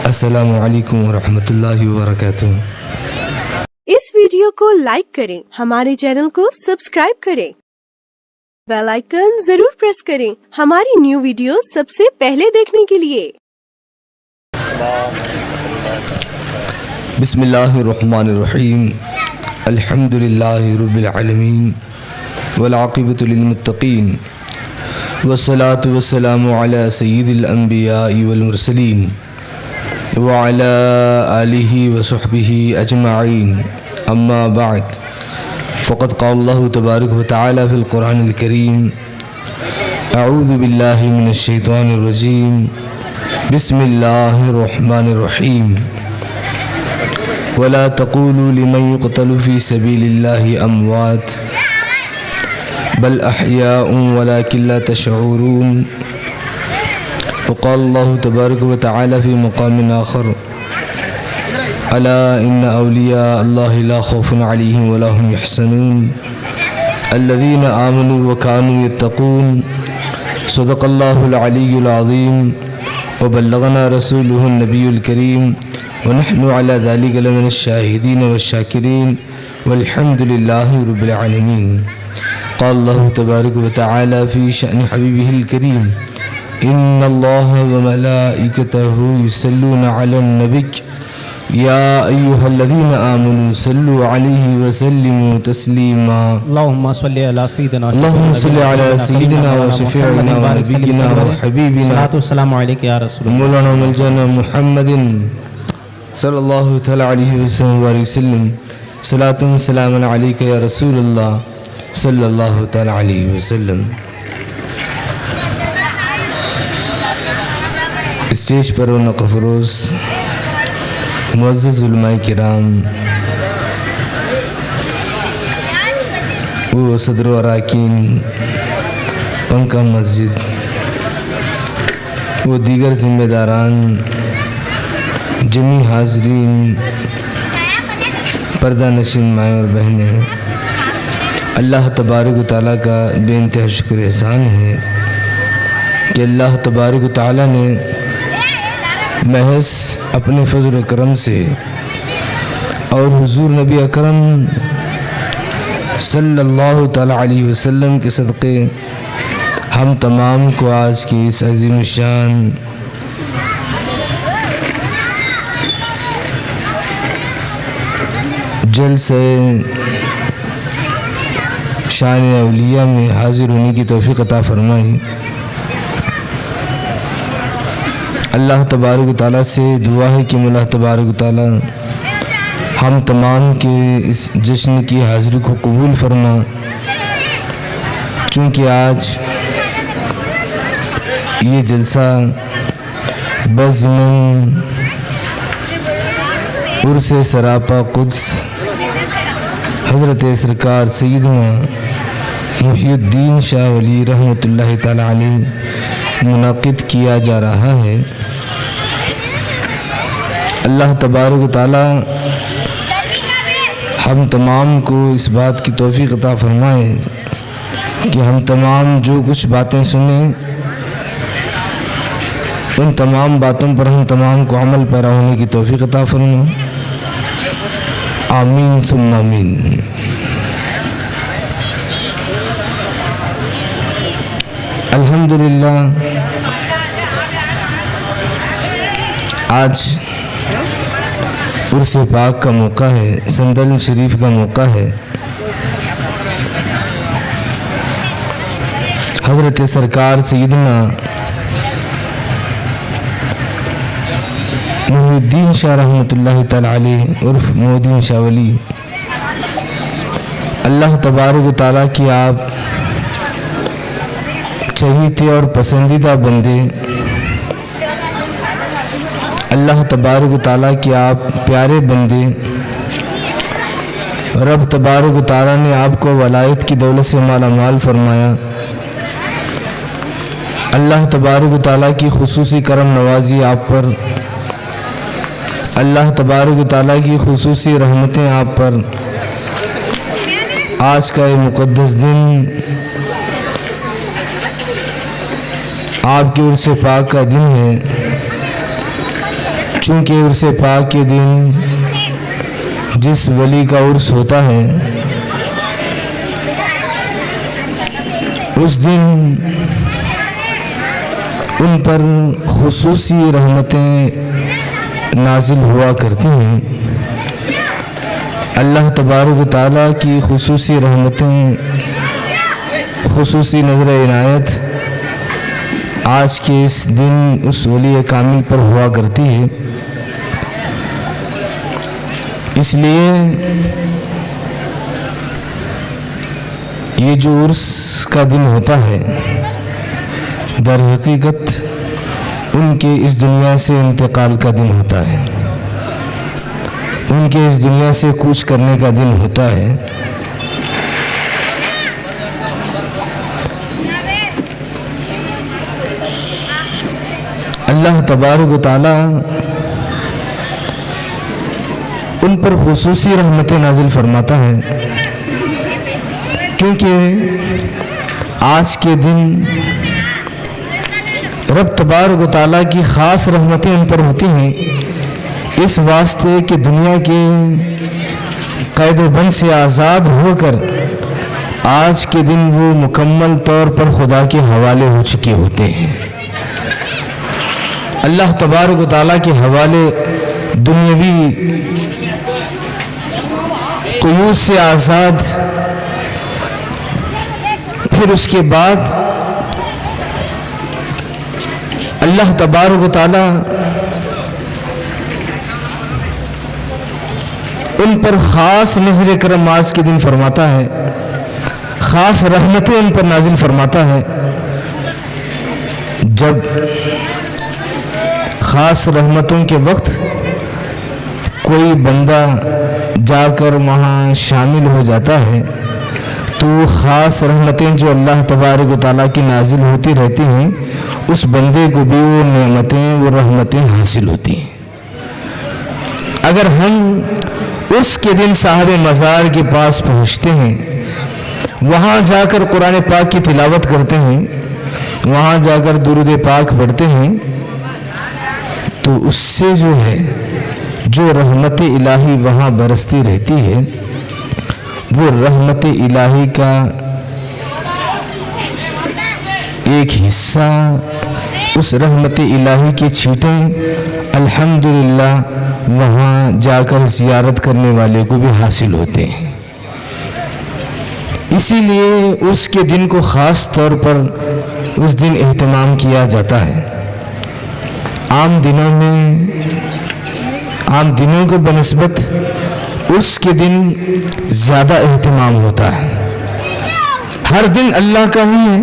السلام علیکم ورحمۃ اللہ وبرکاتہ۔ اس ویڈیو کو لائک کریں، ہمارے چینل کو سبسکرائب کریں، بیل آئیکن ضرور پریس کریں ہماری نیو ویڈیو سب سے پہلے دیکھنے کے لیے۔ بسم اللہ الرحمن الرحیم، الحمد للہ رب العالمین والعاقبۃ للمتقین والصلاة والسلام علی سید الانبیاء والمرسلین وعلى آلہ وصحبہ اجمعین، اما بعد فقد قال اللہ تبارک وتعالی فی القرآن الکریم: اعوذ باللہ من الشیطان الرجیم، بسم اللہ الرحمن الرحیم، ولا تقولوا لمن يقتل في سبيل الله اموات بل احياء ولكن لا تشعرون۔ وقال الله تبارك وتعالى في مقام آخر: ألا إن أولياء الله لا خوف عليهم ولا هم يحزنون الذين آمنوا وكانوا يتقون۔ صدق الله العلي العظيم وبلغنا رسوله النبي الكريم ونحن على ذلك لمن الشاهدين والشاكرين والحمد لله رب العالمين۔ قال الله تبارك وتعالى في شأن حبيبه الكريم: إن الله وملائكته يصلون على النبي يا أيها الذين آمنوا صلوا عليه وسلموا تسليما۔ اللهم صل على سيدنا وشفيعنا ونبينا وحبيبنا صلاة والسلام عليك يا رسول الله مولانا ملجانا محمد صلی اللہ تعالی علیہ وسلم، صلاۃ و سلام علیک یا رسول اللہ صلی اللہ تعالی علیہ وسلم۔ اسٹیج پر رونق افروز معزز علماء کرام، وہ صدر و اراکین پنکا مسجد، وہ دیگر ذمہ داران، جمی حاضرین، پردہ نشین مائیں اور بہنیں، اللہ تبارک و تعالیٰ کا بے انتہا شکر احسان ہے کہ اللہ تبارک و تعالیٰ نے محض اپنے فضل و کرم سے اور حضور نبی اکرم صلی اللہ تعالیٰ علیہ وسلم کے صدقے ہم تمام کو آج کی اس عظیم الشان جلسے شان اولیاء میں حاضر ہونے کی توفیق عطا فرمائی۔ اللہ تبارک و تعالیٰ سے دعا ہے کہ اللہ تبارک و تعالیٰ ہم تمام کے اس جشن کی حاضری کو قبول فرما، چونکہ آج یہ جلسہ بضمن عرس سراپا قدس حضرت سرکار سیدنا محی الدین شاہ ولی رحمۃ اللہ تعالی علیہ منعقد کیا جا رہا ہے۔ اللہ تبارک و تعالی ہم تمام کو اس بات کی توفیق عطا فرمائے کہ ہم تمام جو کچھ باتیں سنیں ان تمام باتوں پر ہم تمام کو عمل پیرا ہونے کی توفیق عطا فرمائے، آمین ثم آمین۔ الحمدللہ آج عرس پاک کا موقع ہے، سندل شریف کا موقع ہے۔ حضرت سرکار سیدنا محی الدین شاہ رحمۃ اللہ تعالی علیہ عرف محی شاہ ولی، اللہ تبارک و تعالیٰ کی آپ چہیتے اور پسندیدہ بندے، اللہ تبارک و تعالیٰ کی آپ پیارے بندے، رب تبارک و تعالیٰ نے آپ کو ولایت کی دولت سے مالا مال فرمایا۔ اللہ تبارک و تعالیٰ کی خصوصی کرم نوازی آپ پر، اللہ تبارک و تعالیٰ کی خصوصی رحمتیں آپ پر۔ آج کا یہ مقدس دن آپ کے عرس پاک کا دن ہے، چونکہ عرس پاک کے دن جس ولی کا عرس ہوتا ہے اس دن ان پر خصوصی رحمتیں نازل ہوا کرتی ہیں۔ اللہ تبارک و تعالیٰ کی خصوصی رحمتیں، خصوصی نظر عنایت آج کے اس دن اس ولی کامل پر ہوا کرتی ہے۔ اس لیے یہ جو عرس کا دن ہوتا ہے در حقیقت ان کے اس دنیا سے انتقال کا دن ہوتا ہے، ان کے اس دنیا سے کوچ کرنے کا دن ہوتا ہے۔ اللہ تبارک و تعالیٰ ان پر خصوصی رحمتیں نازل فرماتا ہے، کیونکہ آج کے دن رب تبارک و تعالیٰ کی خاص رحمتیں ان پر ہوتی ہیں، اس واسطے کہ دنیا کے قید و بند سے آزاد ہو کر آج کے دن وہ مکمل طور پر خدا کے حوالے ہو چکے ہوتے ہیں۔ اللہ تبارک و تعالیٰ کے حوالے دنیاوی قیود سے آزاد، پھر اس کے بعد اللہ تبارک و تعالیٰ ان پر خاص نظر کرم آج کے دن فرماتا ہے، خاص رحمتیں ان پر نازل فرماتا ہے۔ جب خاص رحمتوں کے وقت کوئی بندہ جا کر وہاں شامل ہو جاتا ہے تو خاص رحمتیں جو اللہ تبارک و تعالیٰ کی نازل ہوتی رہتی ہیں، اس بندے کو بھی وہ نعمتیں، وہ رحمتیں حاصل ہوتی ہیں۔ اگر ہم اس کے دن صاحب مزار کے پاس پہنچتے ہیں، وہاں جا کر قرآن پاک کی تلاوت کرتے ہیں، وہاں جا کر درود پاک پڑھتے ہیں، تو اس سے جو ہے جو رحمت الہی وہاں برستی رہتی ہے، وہ رحمت الہی کا ایک حصہ، اس رحمت الہی کی چھینٹیں الحمدللہ وہاں جا کر زیارت کرنے والے کو بھی حاصل ہوتے ہیں۔ اسی لیے اس کے دن کو خاص طور پر اس دن اہتمام کیا جاتا ہے۔ عام دنوں کو بنسبت اس کے دن زیادہ اہتمام ہوتا ہے۔ ہر دن اللہ کا ہی ہے،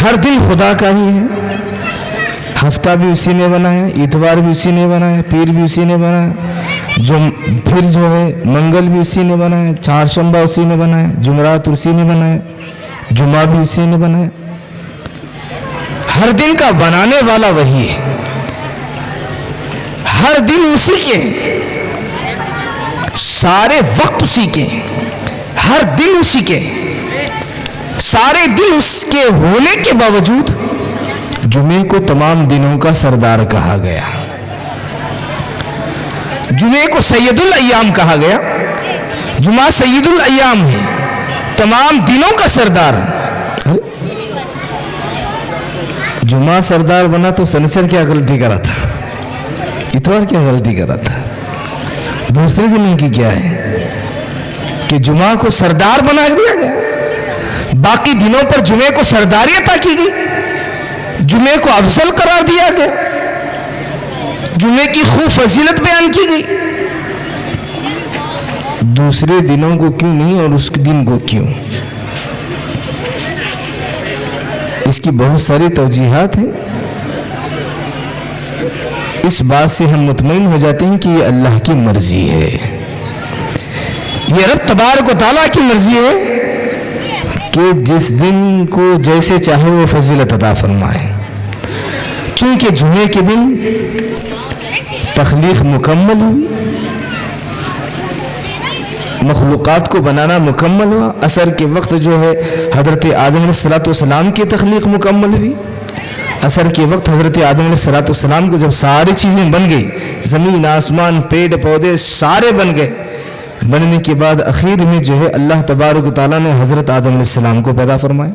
ہر دن خدا کا ہی ہے۔ ہفتہ بھی اسی نے بنایا، اتوار بھی اسی نے بنایا، پیر بھی اسی نے بنایا، پھر جو ہے منگل بھی اسی نے بنایا، چہارشنبہ اسی نے بنایا، جمعرات اسی نے بنایا، جمعہ بھی اسی نے بنایا۔ ہر دن کا بنانے والا وہی ہے، ہر دن اسی کے، سارے وقت اسی کے، ہر دن اسی کے، سارے دن اس کے ہونے کے باوجود جمعے کو تمام دنوں کا سردار کہا گیا، جمعے کو سید الایام کہا گیا۔ جمعہ سید الایام ہے، تمام دنوں کا سردار ہے۔ جمعہ سردار بنا تو سنیچر کیا غلطی کرا تھا، اتوار کیا غلطی کرا تھا، دوسرے دنوں کی کیا ہے کہ جمعہ کو سردار بنا دیا گیا، باقی دنوں پر جمعے کو سرداری عطا کی گئی، جمعے کو افضل قرار دیا گیا، جمعے کی خوب فضیلت بیان کی گئی۔ دوسرے دنوں کو کیوں نہیں اور اس دن کو کیوں؟ اس کی بہت ساری توجیحات ہیں۔ اس بات سے ہم مطمئن ہو جاتے ہیں کہ یہ اللہ کی مرضی ہے، یہ رب تبارک و تعالیٰ کی مرضی ہے کہ جس دن کو جیسے چاہے وہ فضیلت عطا فرمائے۔ چونکہ جمعے کے دن تخلیق مکمل ہوئی، مخلوقات کو بنانا مکمل ہوا، عصر کے وقت جو ہے حضرت آدم علیہ السلام کی تخلیق مکمل ہوئی، عصر کے وقت حضرت آدم علیہ السلام کو جب ساری چیزیں بن گئی، زمین آسمان پیڑ پودے سارے بن گئے، بننے کے بعد اخیر میں جو ہے اللہ تبارک و تعالیٰ نے حضرت آدم علیہ السلام کو پیدا فرمایا۔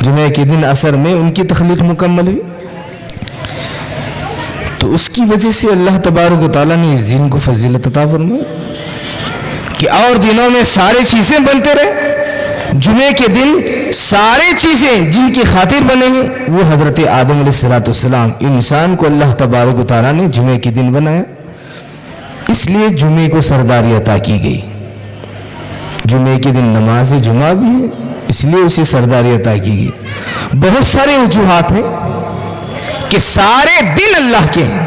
جمعہ کے دن عصر میں ان کی تخلیق مکمل ہوئی، تو اس کی وجہ سے اللہ تبارک و تعالیٰ نے اس دن کو فضیلت عطا فرمائی کہ اور دنوں میں سارے چیزیں بنتے رہے، جمعے کے دن سارے چیزیں جن کی خاطر بنے گے وہ حضرت آدم علیہ السلام انسان کو اللہ تبارک و تعالیٰ نے جمعے کے دن بنایا، اس لیے جمعے کو سرداری عطا کی گئی۔ جمعے کے دن نماز جمعہ بھی ہے، اس لیے اسے سرداری عطا کی گئی۔ بہت سارے وجوہات ہیں کہ سارے دن اللہ کے ہیں۔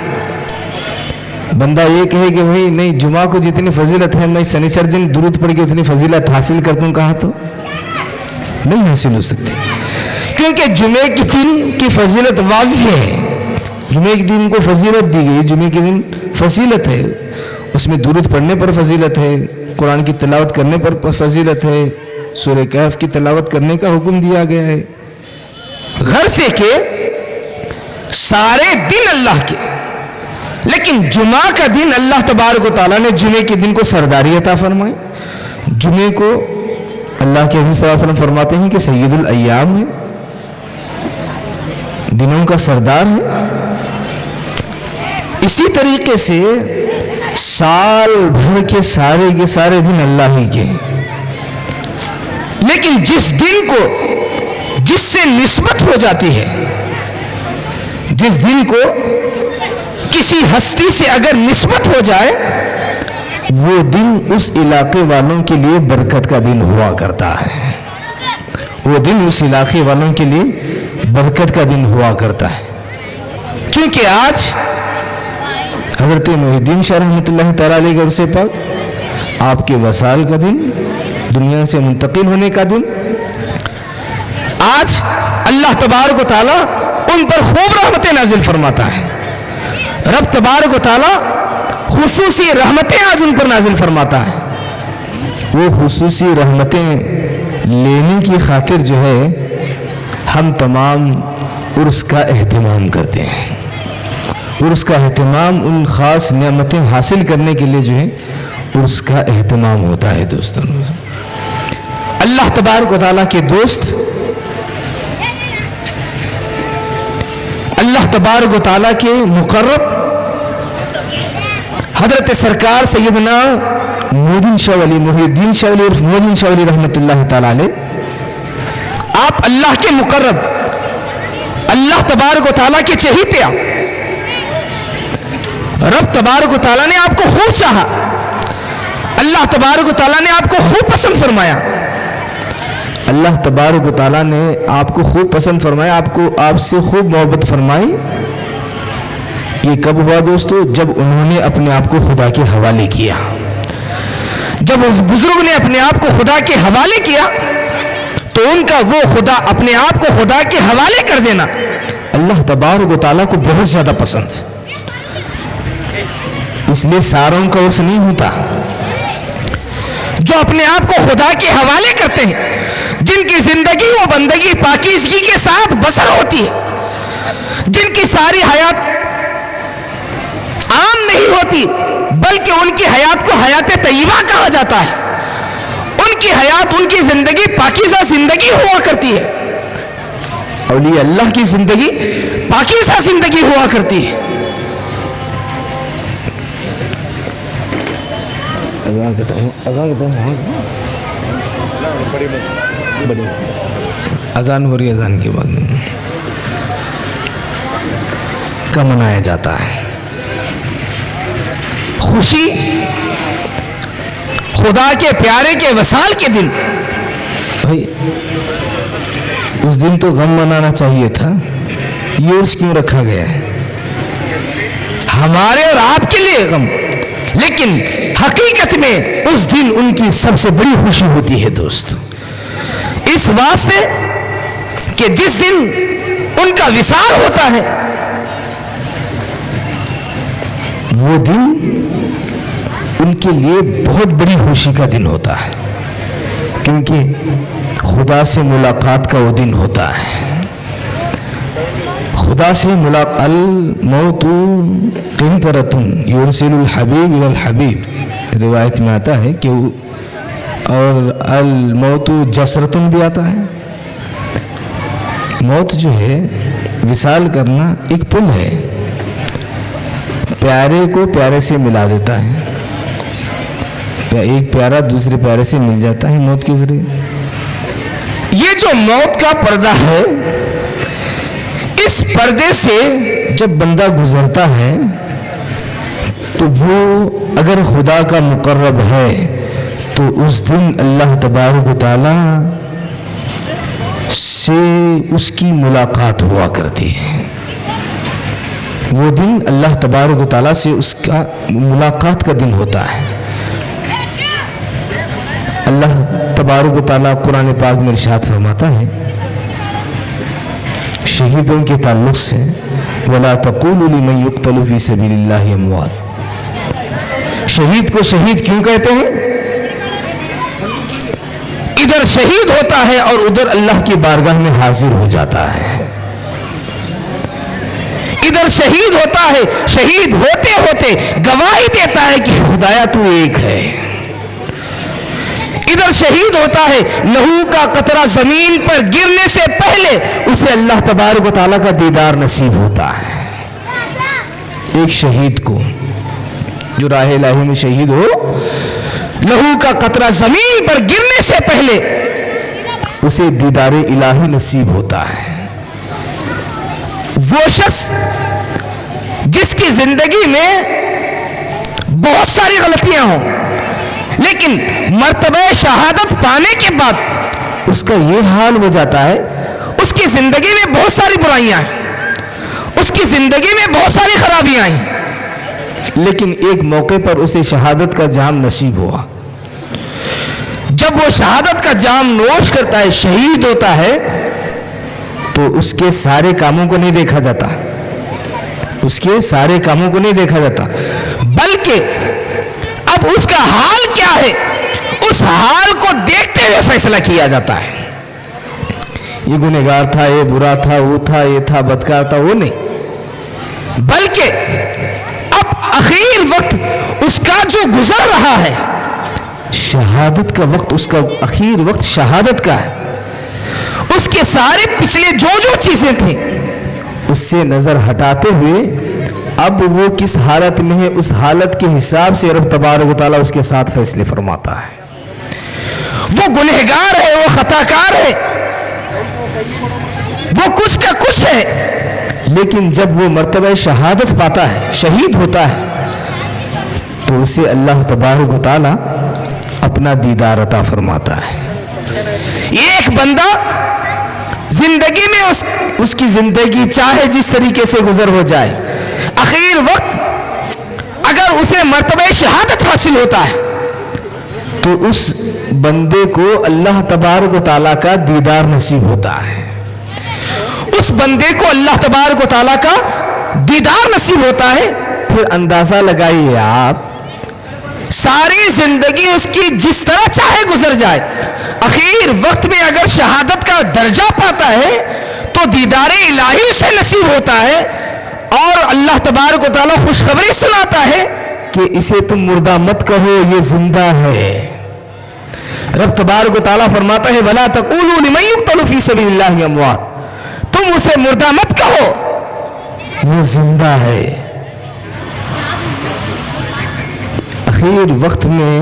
بندہ یہ کہے کہ بھائی نہیں، جمعہ کو جتنی فضیلت ہے میں سنیچر دن درود پڑھ کے اتنی فضیلت حاصل کر دوں، کہا تو نہیں حاصل ہو سکتی، کیونکہ جمعے کے دن کی فضیلت واضح ہے۔ جمعے کے دن کو فضیلت دی گئی، جمعے کے دن فضیلت ہے، اس میں درود پڑھنے پر فضیلت ہے، قرآن کی تلاوت کرنے پر فضیلت ہے، سورہ کہف کی تلاوت کرنے کا حکم دیا گیا ہے، غرض ہے کہ سارے دن اللہ کے، لیکن جمعہ کا دن اللہ تبارک و تعالیٰ نے جمعے کے دن کو سرداری عطا فرمائی۔ جمعے کو اللہ کے نبی صلی اللہ علیہ وسلم فرماتے ہیں کہ سید الایام ہے، دنوں کا سردار ہے۔ اسی طریقے سے سال بھر کے سارے دن اللہ ہی کے ہیں، لیکن جس دن کو جس سے نسبت ہو جاتی ہے، جس دن کو کسی ہستی سے اگر نسبت ہو جائے، وہ دن اس علاقے والوں کے لیے برکت کا دن ہوا کرتا ہے، وہ دن اس علاقے والوں کے لیے برکت کا دن ہوا کرتا ہے۔ چونکہ آج حضرت محی الدین شاہ رحمۃ اللہ تعالیٰ علیہ کے عرصے پاک، آپ کے وصال کا دن، دنیا سے منتقل ہونے کا دن، آج اللہ تبارک و تعالیٰ ان پر خوب رحمتیں نازل فرماتا ہے۔ رب تبارک و تعالیٰ خصوصی رحمتیں آج ان پر نازل فرماتا ہے۔ وہ خصوصی رحمتیں لینے کی خاطر جو ہے ہم تمام عرس کا اہتمام کرتے ہیں، عرس کا اہتمام ان خاص نعمتیں حاصل کرنے کے لیے جو ہے عرس کا اہتمام ہوتا ہے۔ دوستوں، اللہ تبارک و تعالیٰ کے دوست، اللہ تبارک و تعالیٰ کے مقرب حضرت سرکار سیدنا محی الدین شاہ ولی عرف محی الدین شاہ ولی رحمۃ اللہ تعالیٰ علیہ، آپ اللہ کے مقرب، اللہ تبارک و تعالیٰ کے چہیتے، رب تبارک و تعالیٰ نے آپ کو خوب چاہا، اللہ تبارک و تعالیٰ نے آپ کو خوب پسند فرمایا، اللہ تبارک و تعالیٰ نے آپ کو خوب پسند فرمایا، آپ سے خوب محبت فرمائی۔ یہ کب ہوا دوستو؟ جب انہوں نے اپنے آپ کو خدا کے حوالے کیا، جب اس بزرگ نے اپنے آپ کو خدا کے حوالے کیا تو ان کا وہ خدا، اپنے آپ کو خدا کے حوالے کر دینا اللہ تبارک و تعالیٰ کو بہت زیادہ پسند، اس لیے ساروں کا عرس نہیں ہوتا۔ جو اپنے آپ کو خدا کے حوالے کرتے ہیں، جن کی زندگی و بندگی پاکیزگی کے ساتھ بسر ہوتی ہے، جن کی ساری حیات عام نہیں ہوتی بلکہ ان کی حیات کو حیات طیبہ کہا جاتا ہے، ان کی حیات، ان کی زندگی پاکیزہ زندگی ہوا کرتی ہے، اولیاء اللہ کی زندگی پاکیزہ زندگی ہوا کرتی ہے۔ اذان ہو رہی ہے، اذان کے بعد کا منایا جاتا ہے۔ خوشی خدا کے پیارے کے وصال کے دن، بھائی اس دن تو غم منانا چاہیے تھا، یہ عرس کیوں رکھا گیا ہے؟ ہمارے اور آپ کے لیے غم، لیکن حقیقت میں اس دن ان کی سب سے بڑی خوشی ہوتی ہے دوست، اس واسطے کہ جس دن ان کا وصال ہوتا ہے وہ دن ان کے لیے بہت بڑی خوشی کا دن ہوتا ہے، کیونکہ خدا سے ملاقات کا وہ دن ہوتا ہے۔ خدا سے ملاقات الموت قنطرۃ یرسل الحبیب الی الحبیب روایت میں آتا ہے کہ اور الموت جسرتن بھی آتا ہے. موت جو ہے وصال کرنا ایک پل ہے، پیارے کو پیارے سے ملا دیتا ہے. ایک پیارا دوسرے پیارے سے مل جاتا ہے موت کے ذریعے. یہ جو موت کا پردہ ہے، اس پردے سے جب بندہ گزرتا ہے تو وہ اگر خدا کا مقرب ہے تو اس دن اللہ تبارک و تعالی سے اس کی ملاقات ہوا کرتی ہے. وہ دن اللہ تبارک و تعالی سے اس کا ملاقات کا دن ہوتا ہے. اللہ تبارک و تعالیٰ قرآن پاک میں ارشاد فرماتا ہے شہیدوں کے تعلق سے وَلَا تَقُولُوا لِمَنْ يُقْتَلُ فِي سَبِيلِ اللَّهِ أَمْوَاتٌ. شہید کو شہید کیوں کہتے ہیں؟ ادھر شہید ہوتا ہے اور ادھر اللہ کی بارگاہ میں حاضر ہو جاتا ہے. ادھر شہید ہوتا ہے، شہید ہوتے ہوتے گواہی دیتا ہے کہ خدایا تو ایک ہے. ادھر شہید ہوتا ہے، لہو کا قطرہ زمین پر گرنے سے پہلے اسے اللہ تبارک و تعالیٰ کا دیدار نصیب ہوتا ہے. ایک شہید کو جو راہ الہی میں شہید ہو، لہو کا قطرہ زمین پر گرنے سے پہلے اسے دیدار الہی نصیب ہوتا ہے. وہ شخص جس کی زندگی میں بہت ساری غلطیاں ہوں لیکن مرتبہ شہادت پانے کے بعد اس کا یہ حال ہو جاتا ہے، اس کی زندگی میں بہت ساری برائیاں ہیں، اس کی زندگی میں بہت ساری خرابیاں ہیں، لیکن ایک موقع پر اسے شہادت کا جام نصیب ہوا. جب وہ شہادت کا جام نوش کرتا ہے، شہید ہوتا ہے، تو اس کے سارے کاموں کو نہیں دیکھا جاتا، اس کے سارے کاموں کو نہیں دیکھا جاتا، بلکہ اب اس کا حال کیا ہے اس حال کو دیکھتے ہوئے فیصلہ کیا جاتا ہے. یہ گنہگار تھا، یہ برا تھا، وہ تھا، یہ تھا، بدکار تھا، وہ نہیں، بلکہ اب اخیر وقت اس کا جو گزر رہا ہے شہادت کا وقت، اس کا اخیر وقت شہادت کا ہے. اس کے سارے پچھلے جو چیزیں تھیں اس سے نظر ہٹاتے ہوئے اب وہ کس حالت میں ہے، اس حالت کے حساب سے رب تبارک و تعالیٰ اس کے ساتھ فیصلے فرماتا ہے. وہ گنہگار ہے، وہ خطاکار ہے، وہ کچھ کا کچھ ہے، لیکن جب وہ مرتبہ شہادت پاتا ہے، شہید ہوتا ہے، تو اسے اللہ تبارک و تعالیٰ اپنا دیدار عطا فرماتا ہے. ایک بندہ زندگی میں اس کی زندگی چاہے جس طریقے سے گزر ہو جائے، اخیر وقت اگر اسے مرتبہ شہادت حاصل ہوتا ہے تو اس بندے کو اللہ تبارک و تعالیٰ کا دیدار نصیب ہوتا ہے. اس بندے کو اللہ تبارک و تعالیٰ کا دیدار نصیب ہوتا ہے. پھر اندازہ لگائیے آپ، ساری زندگی اس کی جس طرح چاہے گزر جائے، اخیر وقت میں اگر شہادت کا درجہ پاتا ہے تو دیدار الہی سے نصیب ہوتا ہے، اور اللہ تبارک و تعالیٰ خوشخبری سناتا ہے کہ اسے تم مردہ مت کہو، یہ زندہ ہے. رب تبارک و تعالیٰ فرماتا ہے وَلَا تَقُولُوا لِمَنْ يُقْتَلُ فِي سَبِيلِ اللَّهِ أَمْوَاتٌ. تم اسے مردہ مت کہو، وہ زندہ ہے. اخیر وقت میں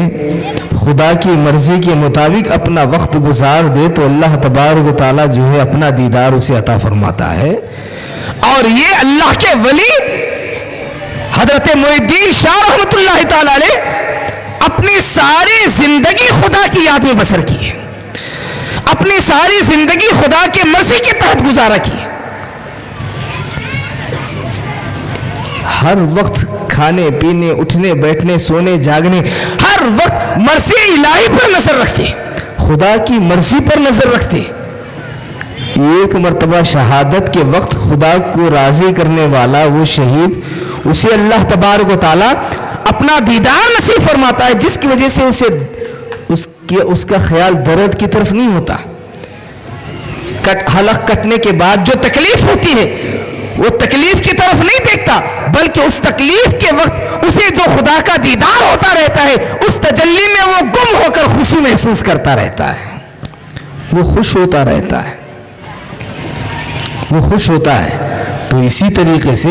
خدا کی مرضی کے مطابق اپنا وقت گزار دے تو اللہ تبارک و تعالیٰ جو ہے اپنا دیدار اسے عطا فرماتا ہے. اور یہ اللہ کے ولی حضرت محی الدین شاہ رحمۃ اللہ تعالی علیہ اپنی ساری زندگی خدا کی یاد میں بسر کی ہے، اپنی ساری زندگی خدا کے مرضی کے تحت گزارا کی ہے. ہر وقت کھانے پینے، اٹھنے بیٹھنے، سونے جاگنے، ہر وقت مرضی الہی پر نظر رکھتے، خدا کی مرضی پر نظر رکھتے. ایک مرتبہ شہادت کے وقت خدا کو راضی کرنے والا وہ شہید، اسے اللہ تبارک و تعالیٰ اپنا دیدار نصیب فرماتا ہے، جس کی وجہ سے اس کا خیال درد کی طرف نہیں ہوتا. حلق کٹنے کے بعد جو تکلیف ہوتی ہے وہ تکلیف کی طرف نہیں دیکھتا، بلکہ اس تکلیف کے وقت اسے جو خدا کا دیدار ہوتا رہتا ہے اس تجلی میں وہ گم ہو کر خوشی محسوس کرتا رہتا ہے، وہ خوش ہوتا رہتا ہے، وہ خوش ہوتا ہے۔ تو اسی طریقے سے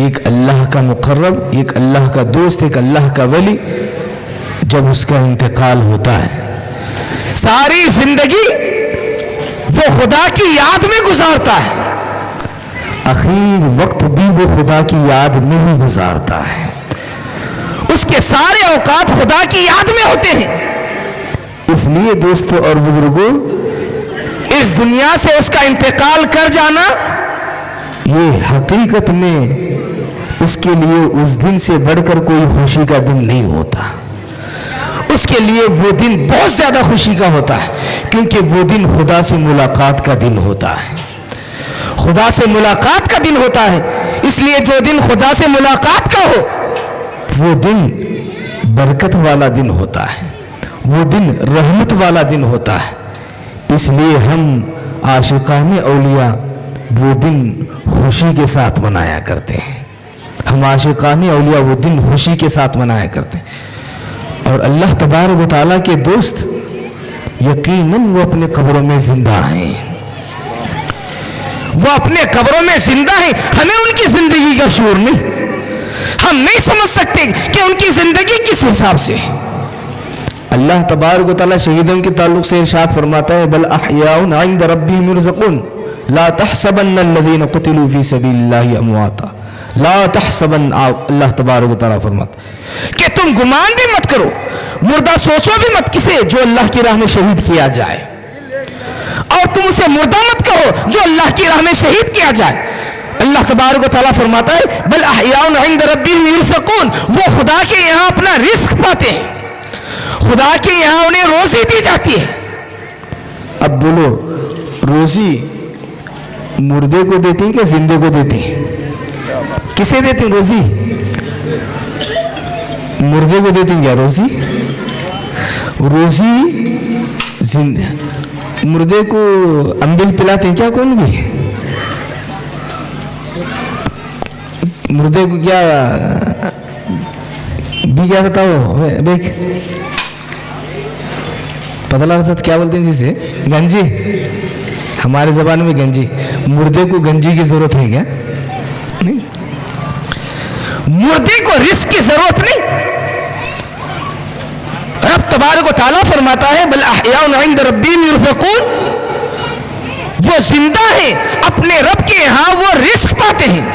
ایک اللہ کا مقرب، ایک اللہ کا دوست، ایک اللہ کا ولی جب اس کا انتقال ہوتا ہے ساری زندگی وہ خدا کی یاد میں گزارتا ہے، آخر وقت بھی وہ خدا کی یاد میں ہی گزارتا ہے، اس کے سارے اوقات خدا کی یاد میں ہوتے ہیں۔ اس لیے دوستو اور بزرگوں، اس دنیا سے اس کا انتقال کر جانا یہ حقیقت میں اس کے لیے اس دن سے بڑھ کر کوئی خوشی کا دن نہیں ہوتا، اس کے لیے وہ دن بہت زیادہ خوشی کا ہوتا ہے، کیونکہ وہ دن خدا سے ملاقات کا دن ہوتا ہے، خدا سے ملاقات کا دن ہوتا ہے۔ اس لیے جو دن خدا سے ملاقات کا ہو وہ دن برکت والا دن ہوتا ہے، وہ دن رحمت والا دن ہوتا ہے۔ اس لیے ہم عاشقان اولیاء وہ دن خوشی کے ساتھ منایا کرتے ہیں، ہم عاشقان اولیاء وہ دن خوشی کے ساتھ منایا کرتے ہیں۔ اور اللہ تبارک و تعالیٰ کے دوست یقیناً وہ اپنے قبروں میں زندہ ہیں، وہ اپنے قبروں میں زندہ ہیں، ہمیں ان کی زندگی کا شعور نہیں، ہم نہیں سمجھ سکتے کہ ان کی زندگی کس حساب سے۔ اللہ تبارک و تعالیٰ شہیدوں کے تعلق سے ارشاد فرماتا ہے بل احیاء عند ربهم يرزقون لا تحسبن الذين قتلوا في سبيل الله امواتا لا تحسبن، اللہ تبارک و تعالیٰ فرماتا کہ تم گمان بھی مت کرو، مردہ سوچو بھی مت کسے جو اللہ کی راہ میں شہید کیا جائے، اور تم اسے مردہ مت کہو جو اللہ کی راہ میں شہید کیا جائے۔ اللہ تبارک و تعالیٰ فرماتا ہے بل احیاء عند ربهم يرزقون، وہ خدا کے یہاں اپنا رزق پاتے ہیں، خدا کے یہاں انہیں روزی دی جاتی ہے۔ اب بولو، روزی مردے کو دیتی ہیں کہ زندے کو دیتی ہیں؟ کسے دیتی ہیں روزی؟ مردے کو دیتی ہیں کیا روزی؟ روزی مردے کو امبل پلاتے ہیں کیا کون بھی؟ مردے کو کیا بھی کیا کرتا ہو دیکھ پتہ لگا تھا کیا بولتے ہیں جسے؟ گنجی، ہمارے زبان میں گنجی۔ مردے کو گنجی کی ضرورت ہے کیا؟ نہیں، مردے کو رزق کی ضرورت نہیں۔ رب تبارک و تعالیٰ فرماتا ہے بل احیاء عند ربهم يرزقون، وہ زندہ ہیں، اپنے رب کے یہاں وہ رزق پاتے ہیں،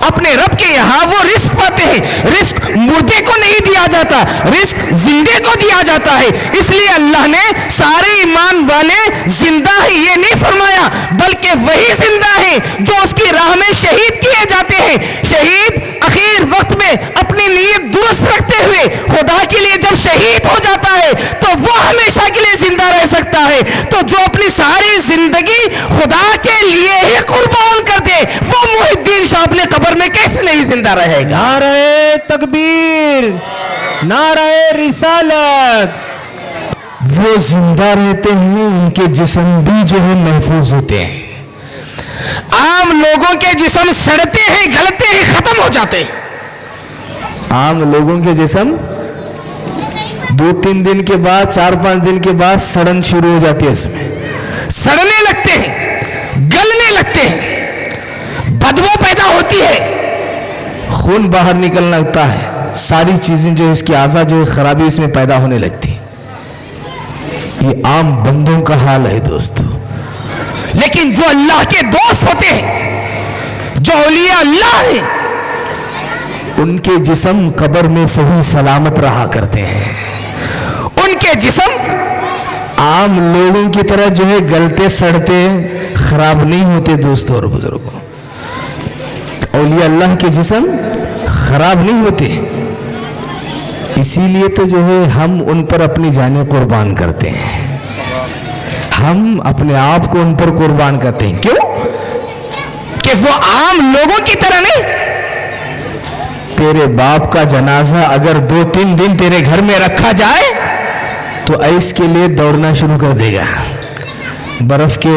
اپنے رب کے یہاں وہ رزق پاتے ہیں۔ رزق مردے کو نہیں دیا جاتا، رزق زندے کو دیا جاتا ہے۔ اس لیے اللہ نے سارے ایمان والے زندہ ہیں یہ نہیں فرمایا، بلکہ وہی زندہ ہیں جو اس کی راہ میں شہید کیے جاتے ہیں۔ شہید اخیر وقت میں اپنی نیت درست رکھتے ہوئے خدا کے لیے جب شہید ہو جاتا ہے تو وہ ہمیشہ کے لیے زندہ رہ سکتا ہے۔ تو جو اپنی ساری زندگی خدا کے لیے ہی قربان کر دے وہ محی الدین شاہ اپنے قبر میں کیسے نہیں زندہ رہے گا؟ نعرہ تکبیر، نعرہ رسالت۔ وہ زندہ رہتے ہیں، ان کے جسم بھی جو ہے محفوظ ہوتے ہیں۔ عام لوگوں کے جسم سڑتے ہیں، گلتے ہیں، ختم ہو جاتے ہیں۔ عام لوگوں کے جسم 2-3 دن کے بعد، 4-5 دن کے بعد سڑن شروع ہو جاتی ہے، اس میں سڑنے لگتے ہیں، گلنے لگتے ہیں، بدبو پیدا ہوتی ہے، خون باہر نکلنا لگتا ہے، ساری چیزیں جو اس کی اعضاء جو خرابی اس میں پیدا ہونے لگتی۔ یہ عام بندوں کا حال ہے دوستو، لیکن جو اللہ کے دوست ہوتے ہیں، جو اولیاء اللہ ہیں، ان کے جسم قبر میں صحیح سلامت رہا کرتے ہیں۔ ان کے جسم عام لوگوں کی طرح جو ہے گلتے سڑتے خراب نہیں ہوتے دوستو اور بزرگوں۔ اولیاء اللہ کے جسم خراب نہیں ہوتے، اسی لیے تو جو ہے ہم ان پر اپنی جانیں قربان کرتے ہیں، ہم اپنے آپ کو ان پر قربان کرتے ہیں۔ کیوں؟ کہ وہ عام لوگوں کی طرح نہیں۔ تیرے باپ کا جنازہ اگر 2-3 دن تیرے گھر میں رکھا جائے تو ایس کے لیے دوڑنا شروع کر دے گا، برف کے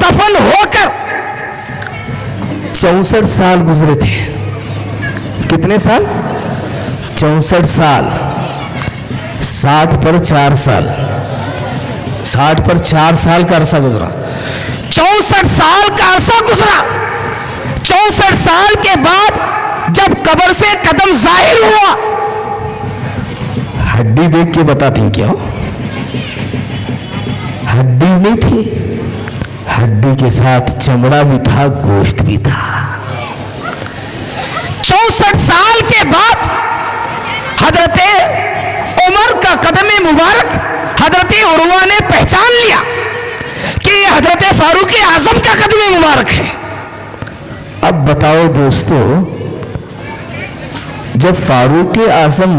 دفن ہو کر 64 سال گزرے تھے. کتنے سال؟ 64 سال. 60 پر 4 سال. 60 پر 4 سال کا عرصہ گزرا. 64 سال کا عرصہ گزرا. 64 سال کے بعد جب قبر سے قدم ظاہر ہوا, ہڈی دیکھ کے بتاتی ہیں کیا ہو؟ ہڈی نہیں تھی, ہڈی کے ساتھ چمڑا بھی تھا, گوشت بھی تھا. 64 سال کے بعد حضرت عمر کا قدم مبارک حضرت عروہ نے پہچان لیا کہ یہ حضرت فاروق اعظم کا قدم مبارک ہے. اب بتاؤ دوستو, جب فاروق اعظم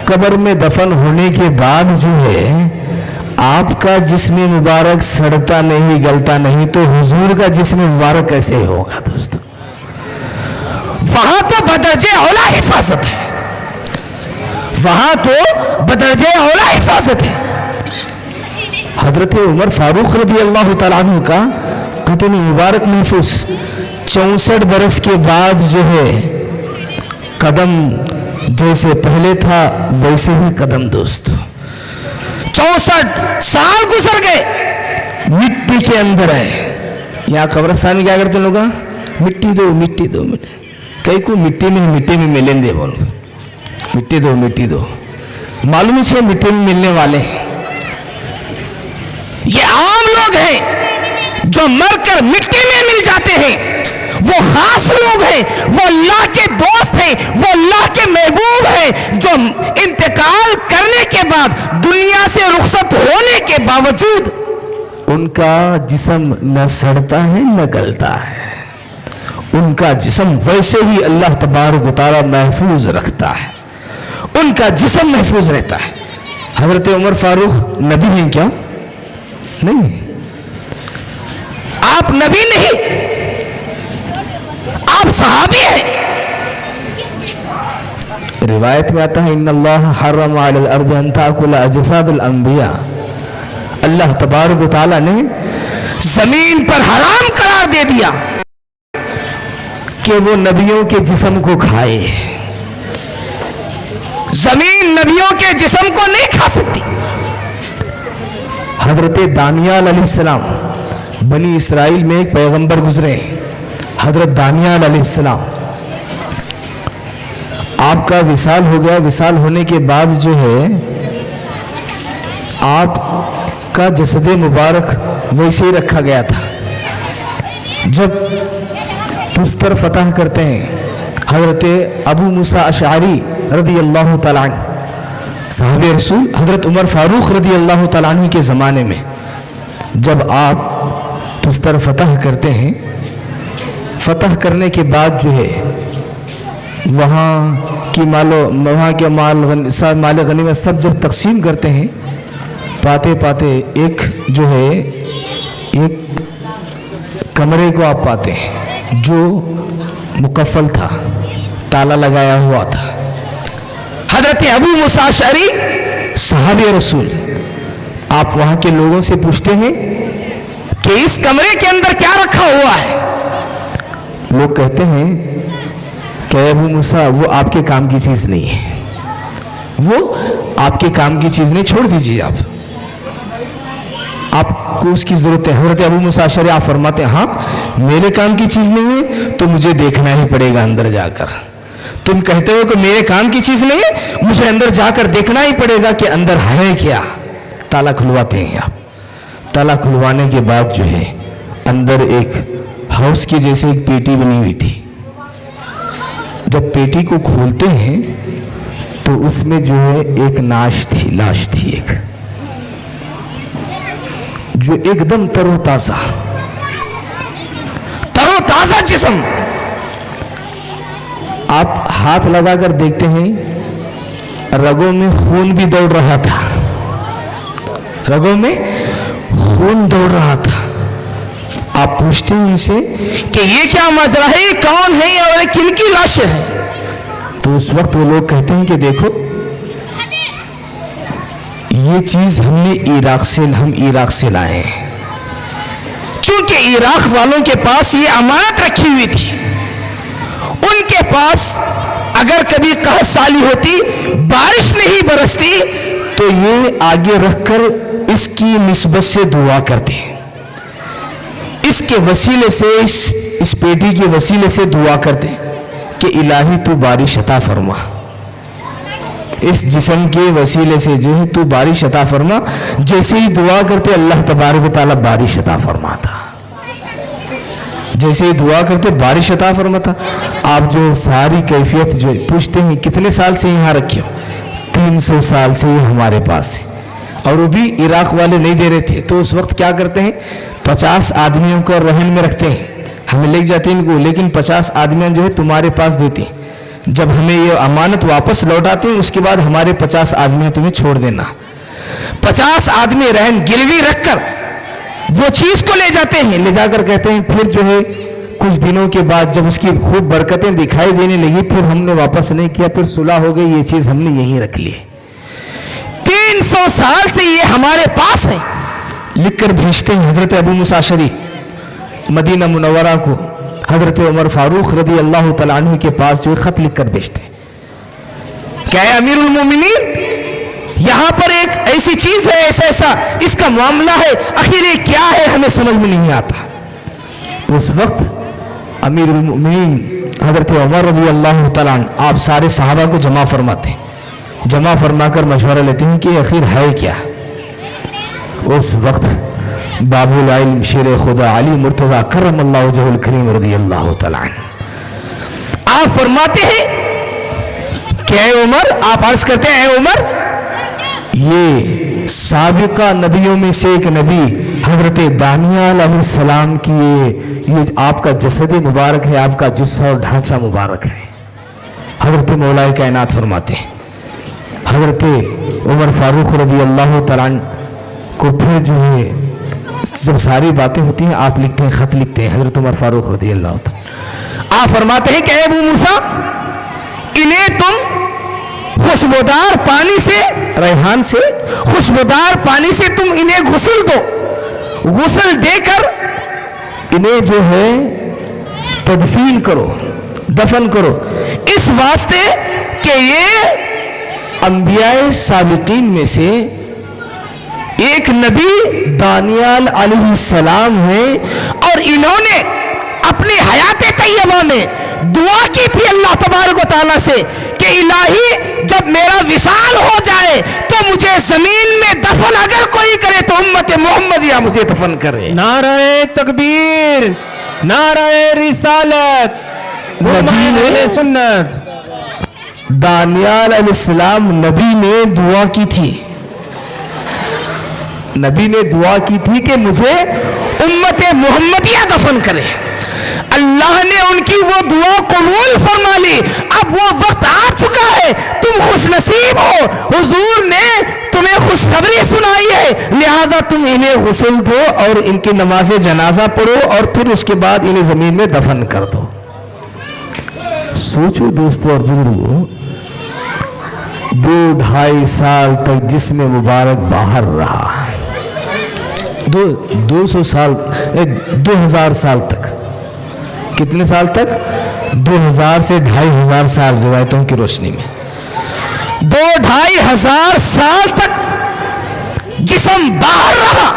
قبر میں دفن ہونے کے بعد جو ہے آپ کا جسم مبارک سڑتا نہیں, گلتا نہیں, تو حضور کا جسم مبارک کیسے ہوگا دوستو؟ وہاں تو بدرجہ اولا حفاظت ہے, وہاں تو بدرجہ اولا حفاظت ہے. حضرت عمر فاروق رضی اللہ تعالیٰ عنہ کا قدم مبارک محفوظ. 64 برس کے بعد جو ہے قدم جیسے پہلے تھا ویسے ہی قدم دوست. 64 سال گزر گئے, مٹی کے اندر ہے. یہاں قبرستان میں کیا کرتے لوگ؟ مٹی دو, مٹی دو. کئی کو مٹی میں ملیں دے بول, مٹی دو, مٹی دو. معلوم ہے مٹی میں ملنے والے یہ عام لوگ ہیں جو مر کر مٹی میں مل جاتے ہیں. وہ خاص لوگ ہیں, وہ اللہ کے دوست ہیں, وہ اللہ کے محبوب ہیں, جو انتقال کرنے کے بعد دنیا سے رخصت ہونے کے باوجود ان کا جسم نہ سڑتا ہے نہ گلتا ہے. ان کا جسم ویسے ہی اللہ تبارک و تعالی محفوظ رکھتا ہے, ان کا جسم محفوظ رہتا ہے. حضرت عمر فاروق نبی ہیں کیا؟ نہیں, آپ نبی نہیں, آپ صحابی ہیں. روایت میں آتا ہے ان اللہ حرم علی الارض ان تاکل اجساد الانبیاء. اللہ تبارک و تعالی نے زمین پر حرام قرار دے دیا کہ وہ نبیوں کے جسم کو کھائے. زمین نبیوں کے جسم کو نہیں کھا سکتی. حضرت دانیال علیہ السلام, بنی اسرائیل میں ایک پیغمبر گزرے, حضرت دانیال علیہ السلام. آپ کا وصال ہو گیا. وصال ہونے کے بعد جو ہے آپ کا جسد مبارک ویسے ہی رکھا گیا تھا. جب تستر فتح کرتے ہیں حضرت ابو موسیٰ اشعری رضی اللہ تعالیٰ عنہ, صحابہ رسول حضرت عمر فاروق رضی اللہ تعالیٰ عنہ کے زمانے میں جب آپ تستر فتح کرتے ہیں, فتح کرنے کے بعد جو ہے وہاں کے مال غنیمت سب جب تقسیم کرتے ہیں, پاتے پاتے ایک جو ہے ایک کمرے کو آپ پاتے ہیں جو مقفل تھا, تالا لگایا ہوا تھا. حضرت ابو موسیٰ اشعری صحابی رسول, آپ وہاں کے لوگوں سے پوچھتے ہیں کہ اس کمرے کے اندر کیا رکھا ہوا ہے؟ لوگ کہتے ہیں کہ ابو موسیٰ وہ آپ کے کام کی چیز نہیں ہے, وہ آپ کے کام کی چیز نہیں, چھوڑ دیجیے, آپ کو اس کی ضرورت ہے. حضرت ابو موسیٰ اشعری آپ فرماتے ہیں ہاں میرے کام کی چیز نہیں ہے تو مجھے دیکھنا ہی پڑے گا اندر جا کر. تم کہتے ہو کہ میرے کام کی چیز نہیں ہے, مجھے اندر جا کر دیکھنا ہی پڑے گا کہ اندر ہے کیا. تالا کھلواتے ہیں آپ. تالا کھلوانے کے بعد جو ہے اندر ایک ہاؤس کی جیسے ایک پیٹی بنی ہوئی تھی. جب پیٹی کو کھولتے ہیں تو اس میں جو ہے ایک لاش تھی ایک, جو ایک دم تر و تازہ جسم. آپ ہاتھ لگا کر دیکھتے ہیں رگوں میں خون بھی دوڑ رہا تھا, رگوں میں خون دوڑ رہا تھا. آپ پوچھتے ہیں ان سے کہ یہ کیا ماجرا ہے, یہ کون ہے اور کن کی لاش ہے؟ تو اس وقت وہ لوگ کہتے ہیں کہ دیکھو یہ چیز ہم عراق سے لائے ہیں، چونکہ عراق والوں کے پاس یہ امانت رکھی ہوئی تھی، ان کے پاس اگر کبھی قحط سالی ہوتی، بارش نہیں برستی، تو یہ آگے رکھ کر اس کی نسبت سے دعا کرتے، اس کے وسیلے سے، اس پیٹی کے وسیلے سے دعا کرتے کہ الہی تو بارش عطا فرما، اس جسم کے وسیلے سے جو ہے تو بارش عطا فرما۔ جیسے ہی دعا کرتے اللہ تبارک و تعالیٰ بارش عطا فرماتا، جیسے ہی دعا کرتے بارش عطا فرماتا۔ آپ جو ساری کیفیت جو پوچھتے ہیں کتنے سال سے یہاں رکھے ہو، 300 سال سے یہ ہمارے پاس ہے، اور وہ بھی عراق والے نہیں دے رہے تھے، تو اس وقت کیا کرتے ہیں، 50 آدمیوں کو رہن میں رکھتے ہیں، ہمیں لے جاتے ہیں ان کو، لیکن 50 آدمیاں جو ہے تمہارے پاس دیتے ہیں، جب ہمیں یہ امانت واپس لوٹاتے ہیں اس کے بعد ہمارے 50 آدمیاں تمہیں چھوڑ دینا۔ 50 آدمی رہن گروی رکھ کر وہ چیز کو لے جاتے ہیں، لے جا کر کہتے ہیں پھر جو ہے کچھ دنوں کے بعد جب اس کی خوب برکتیں دکھائی دینے لگی، پھر ہم نے واپس نہیں کیا، پھر صلح ہو گئی، یہ چیز ہم نے یہیں رکھ لی۔ 300 سال سے یہ ہمارے پاس ہے، لکھ کر بھیجتے ہیں حضرت ابو موسیٰ اشعری مدینہ منورہ کو، حضرت عمر فاروق رضی اللہ تعالیٰ عنہ کے پاس جو خط لکھ کر بھیجتے ہیں کہ اے امیر المومنین، یہاں پر ایک ایسی چیز ہے، ایسا اس کا معاملہ ہے، آخر یہ کیا ہے ہمیں سمجھ میں نہیں آتا۔ اس وقت امیر المومنین حضرت عمر رضی اللہ تعالیٰ عنہ آپ سارے صحابہ کو جمع فرماتے ہیں، جمع فرما کر مشورہ لیتے ہیں کہ آخر ہے کیا۔ اس وقت باب العلم شیر خدا علی مرتضی کرم اللہ وجہ الکریم رضی اللہ تعالیٰ عنہ آپ فرماتے ہیں کہ اے عمر، آپ عرض کرتے ہیں اے عمر، یہ سابقہ نبیوں میں سے ایک نبی حضرت دانیال علیہ السلام کی یہ آپ کا جسد مبارک ہے، آپ کا جسہ اور ڈھانچہ مبارک ہے۔ حضرت مولا کائنات فرماتے ہیں، حضرت عمر فاروق رضی اللہ تعالیٰ عنہ کو پھر جو ہے جب ساری باتیں ہوتی ہیں آپ لکھتے ہیں، خط لکھتے ہیں حضرت عمر فاروق رضی اللہ تعالیٰ، آپ فرماتے ہیں کہ اے ابو موسیٰ، انہیں تم خوشبودار پانی سے، ریحان سے خوشبودار پانی سے تم انہیں غسل دو، غسل دے کر انہیں جو ہے تدفین کرو، دفن کرو، اس واسطے کہ یہ انبیاء سابقین میں سے ایک نبی دانیال علیہ السلام ہے، اور انہوں نے اپنی حیات طیبہ میں دعا کی تھی اللہ تبارک و تعالیٰ سے کہ الہی جب میرا وصال ہو جائے تو مجھے زمین میں دفن اگر کوئی کرے تو امت محمدیہ مجھے دفن کرے۔ نعرہ تکبیر، نعرہ رسالت، اہل سنت۔ دانیال علیہ السلام نبی نے دعا کی تھی، نبی نے دعا کی تھی کہ مجھے امت محمدیہ دفن کرے، اللہ نے ان کی وہ دعا قبول فرما لی۔ اب وہ وقت آ چکا ہے، تم خوش نصیب ہو، حضور نے تمہیں خوشخبری سنائی ہے، لہٰذا تم انہیں غسل دو اور ان کی نماز جنازہ پڑھو، اور پھر اس کے بعد انہیں زمین میں دفن کر دو۔ سوچو دوستو اور بزرگو، 2-2.5 سال تک جسم مبارک باہر رہا، 200 سال 2000 سال تک، کتنے سال تک؟ 2000 سے 2500 سال روایتوں کی روشنی میں 2-2500 سال تک جسم باہر رہا،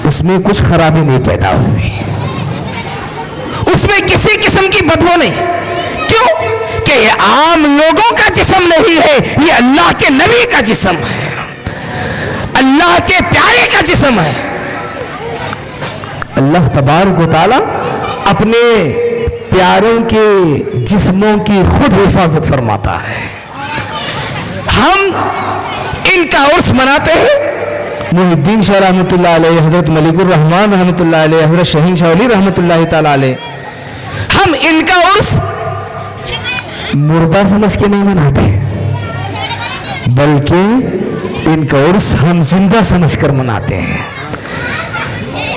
اس میں کچھ خرابی نہیں پیدا ہوئی، اس میں کسی قسم کی بدبو نہیں۔ کیوں؟ کہ یہ عام لوگوں کا جسم نہیں ہے، یہ اللہ کے نبی کا جسم ہے، اللہ کے پیارے کا جسم ہے۔ اللہ تبارک و تعالی اپنے پیاروں کے جسموں کی خود حفاظت فرماتا ہے۔ ہم ان کا عرس مناتے ہیں، محی الدین شاہ رحمۃ اللہ علیہ، حضرت ملک الرحمان رحمۃ اللہ علیہ، حضرت شہین شاہ ولی رحمۃ اللہ تعالی علیہ، ہم ان کا عرس مردہ سمجھ کے نہیں مناتے، بلکہ ان کا عرس ہم زندہ سمجھ کر مناتے ہیں۔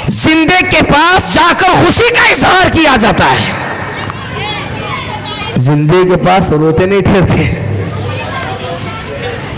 زندے کے پاس جا کر خوشی کا اظہار کیا جاتا ہے، زندے کے پاس روتے نہیں ٹھہرتے،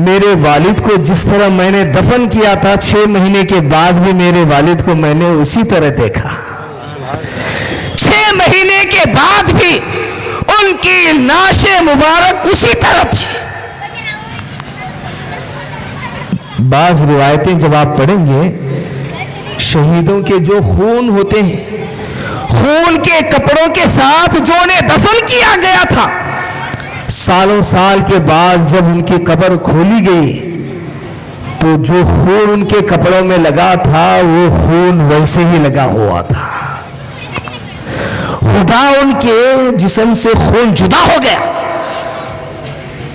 میرے والد کو جس طرح میں نے دفن کیا تھا 6 مہینے کے بعد بھی میرے والد کو میں نے اسی طرح دیکھا. 6 مہینے کے بعد بھی ان کی نعش مبارک اسی طرح تھی. بعض روایتیں جب آپ پڑھیں گے شہیدوں کے جو خون ہوتے ہیں, خون کے کپڑوں کے ساتھ جو انہیں دفن کیا گیا تھا, سالوں سال کے بعد جب ان کی قبر کھولی گئی تو جو خون ان کے کپڑوں میں لگا تھا وہ خون ویسے ہی لگا ہوا تھا. خدا ان کے جسم سے خون جدا ہو گیا.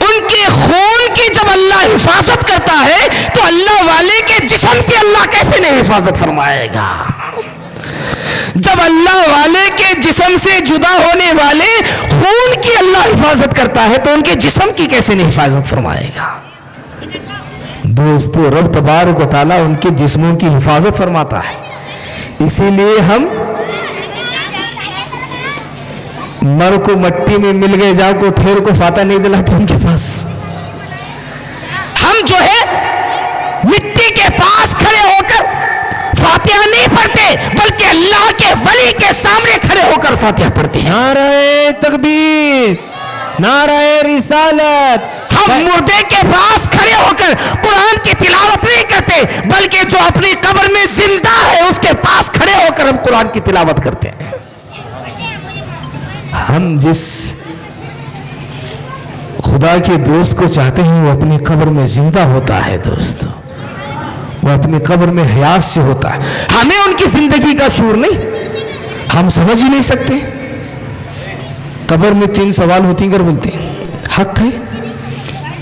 ان کے خون کی جب اللہ حفاظت کرتا ہے تو اللہ والے کے جسم کی اللہ کیسے نہیں حفاظت فرمائے گا؟ جب اللہ والے کے جسم سے جدا ہونے والے خون کی اللہ حفاظت کرتا ہے تو ان کے جسم کی کیسے نہیں حفاظت فرمائے گا؟ دوستو, رب تبارک و تعالیٰ ان کے جسموں کی حفاظت فرماتا ہے. اسی لیے ہم مر کو مٹی میں مل گئے جاؤ کو ٹھیر کو فاتح نہیں دلاتے ان کے پاس. ہم جو ہے مٹی کے پاس کھڑے ہو کر فاتحہ نہیں پڑھتے بلکہ اللہ کے ولی کے سامنے کھڑے ہو کر فاتحہ پڑھتے ہیں. نعرہ تکبیر, نعرہ رسالت. ہم مردے کے پاس کھڑے ہو کر قرآن کی تلاوت نہیں کرتے بلکہ جو اپنی قبر میں زندہ ہے اس کے پاس کھڑے ہو کر ہم قرآن کی تلاوت کرتے ہیں. ہم جس خدا کے دوست کو چاہتے ہیں وہ اپنی قبر میں زندہ ہوتا ہے. دوست, وہ اپنی قبر میں حیات سے ہوتا ہے. ہمیں ان کی زندگی کا شعور نہیں, ہم سمجھ ہی نہیں سکتے. قبر میں 3 سوال ہوتی ہیں اگر بولتے ہیں حق ہے,